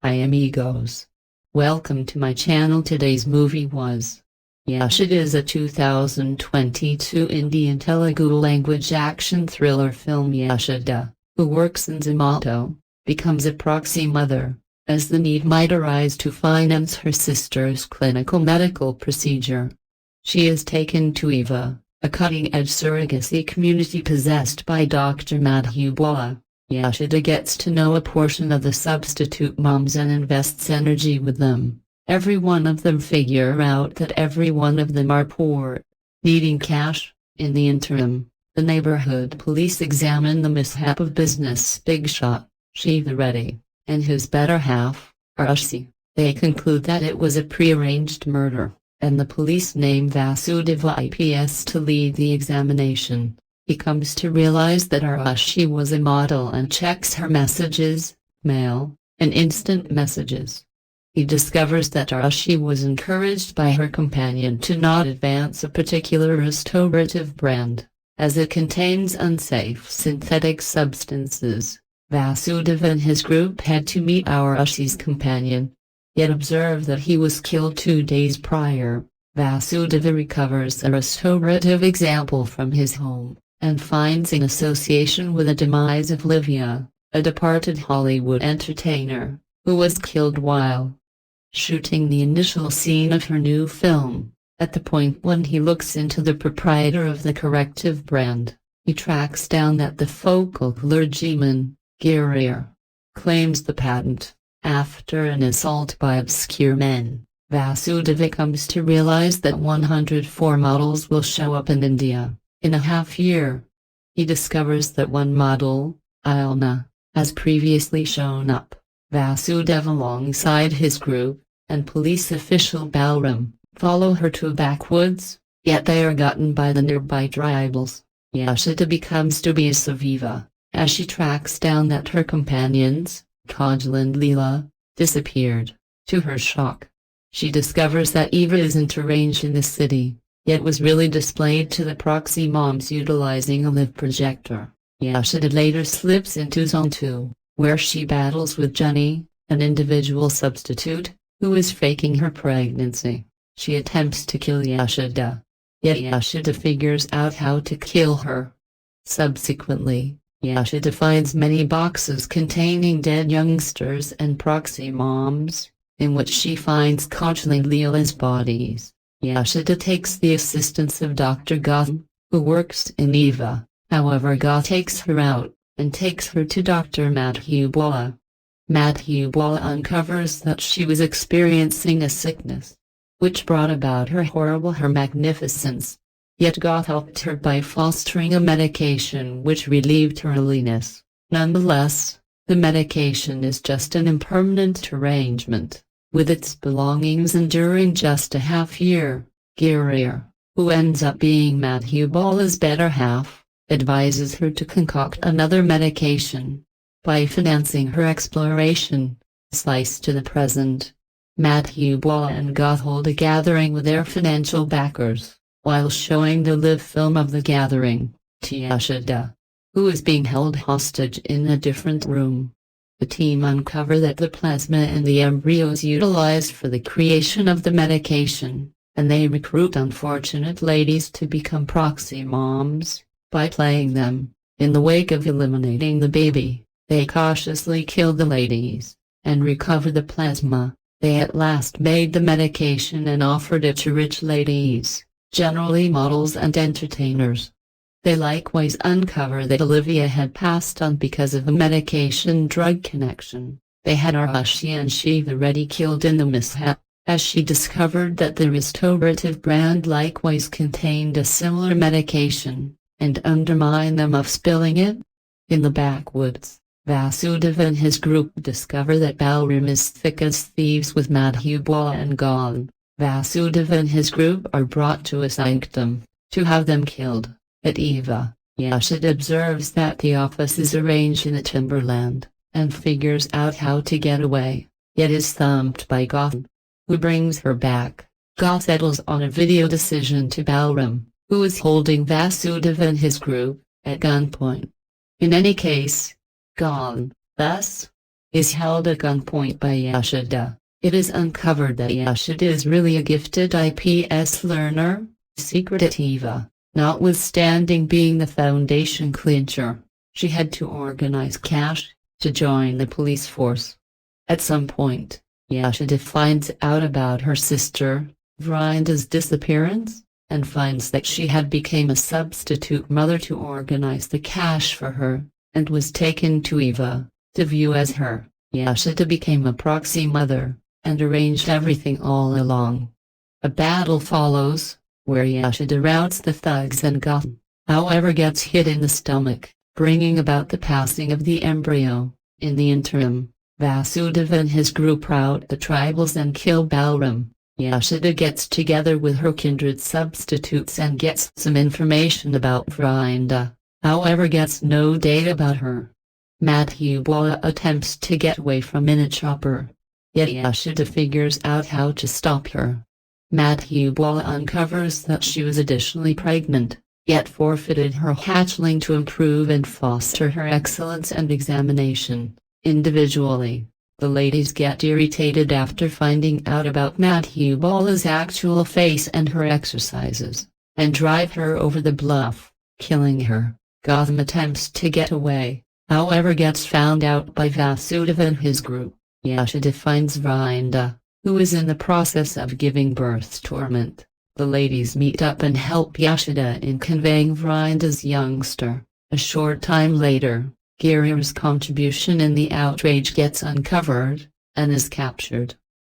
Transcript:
Hi amigos. Welcome to my channel. Today's movie was Yashid is a 2022 Indian Telugu language action thriller film. Yashida, who works in Zomato, becomes a proxy mother, as the need might arise to finance her sister's clinical medical procedure. She is taken to Eva, a cutting-edge surrogacy community possessed by Dr. Madhubala. Yashida gets to know a portion of the substitute moms and invests energy with them. Every one of them figure out that every one of them are poor, needing cash. In the interim, the neighborhood police examine the mishap of business big shot, Shiva Reddy, and his better half, Arshi. They conclude that it was a prearranged murder, and the police name Vasudeva IPS to lead the examination. He comes to realize that Arashi was a model and checks her messages, mail, and instant messages. He discovers that Arashi was encouraged by her companion to not advance a particular restorative brand, as it contains unsafe synthetic substances. Vasudeva and his group head to meet Arashi's companion, yet observe that he was killed 2 days prior. Vasudeva recovers a restorative example from his home, and finds an association with the demise of Livia, a departed Hollywood entertainer, who was killed while shooting the initial scene of her new film. At the point when he looks into the proprietor of the corrective brand, he tracks down that the focal clergyman, Girier, claims the patent. After an assault by obscure men, Vasudeva comes to realize that 104 models will show up in India in a half-year. He discovers that one model, Ilna, has previously shown up. Vasudeva alongside his group, and police official Balram, follow her to a backwoods, yet they are gotten by the nearby tribals. Yashida becomes dubious of Eva, as she tracks down that her companions, Kajal and Leela, disappeared. To her shock, she discovers that Eva isn't arranged in the city, yet was really displayed to the proxy moms utilizing a live projector. Yashida later slips into Zone 2, where she battles with Jenny, an individual substitute, who is faking her pregnancy. She attempts to kill Yashida, yet Yashida figures out how to kill her. Subsequently, Yashida finds many boxes containing dead youngsters and proxy moms, in which she finds Kajal and Leela's bodies. Yashida takes the assistance of Dr. Gautam, who works in Eva. However, Gautam takes her out, and takes her to Dr. Madhubala. Madhubala uncovers that she was experiencing a sickness, which brought about her magnificence. Yet Gautam helped her by fostering a medication which relieved her illness. Nonetheless, the medication is just an impermanent arrangement, with its belongings enduring just a half-year. Girier, who ends up being Madhubala's better half, advises her to concoct another medication. By financing her exploration, slice to the present, Madhubala and Gautam hold a gathering with their financial backers, while showing the live film of the gathering to Yashida, who is being held hostage in a different room. The team uncover that the plasma and the embryos utilized for the creation of the medication, and they recruit unfortunate ladies to become proxy moms. By playing them, in the wake of eliminating the baby, they cautiously kill the ladies, and recover the plasma. They at last made the medication and offered it to rich ladies, generally models and entertainers. They likewise uncover that Olivia had passed on because of a medication-drug connection. They had Arashi and Shiva Reddy killed in the mishap, as she discovered that the restorative brand likewise contained a similar medication, and undermined them of spilling it. In the backwoods, Vasudeva and his group discover that Balram is thick as thieves with Madhubala and Gautam. Vasudeva and his group are brought to a sanctum, to have them killed. At Eva, Yashida observes that the office is arranged in a timberland, and figures out how to get away, yet is thumped by Gautam, who brings her back. Gautam settles on a video decision to Balram, who is holding Vasudeva and his group at gunpoint. In any case, Gautam, thus, is held at gunpoint by Yashida. It is uncovered that Yashida is really a gifted IPS learner, secret at Eva. Notwithstanding being the Foundation clincher, she had to organize cash to join the police force. At some point, Yashida finds out about her sister, Vrinda's disappearance, and finds that she had become a substitute mother to organize the cash for her, and was taken to Eva to view as her. Yashida became a proxy mother, and arranged everything all along. A battle follows, where Yashida routs the thugs and Gotham, however gets hit in the stomach, bringing about the passing of the embryo. In the interim, Vasudeva and his group rout the tribals and kill Balram. Yashida gets together with her kindred substitutes and gets some information about Vrinda, however gets no data about her. Madhubala attempts to get away from Chopper, yet Yashida figures out how to stop her. Madhubala uncovers that she was additionally pregnant, yet forfeited her hatchling to improve and foster her excellence and examination. Individually, the ladies get irritated after finding out about Madhubala's actual face and her exercises, and drive her over the bluff, killing her. Gotham attempts to get away, however gets found out by Vasudeva and his group. Yashida finds Vrinda, who is in the process of giving birth to Torment. The ladies meet up and help Yashida in conveying Vrinda's youngster. A short time later, Girir's contribution in the outrage gets uncovered, and is captured.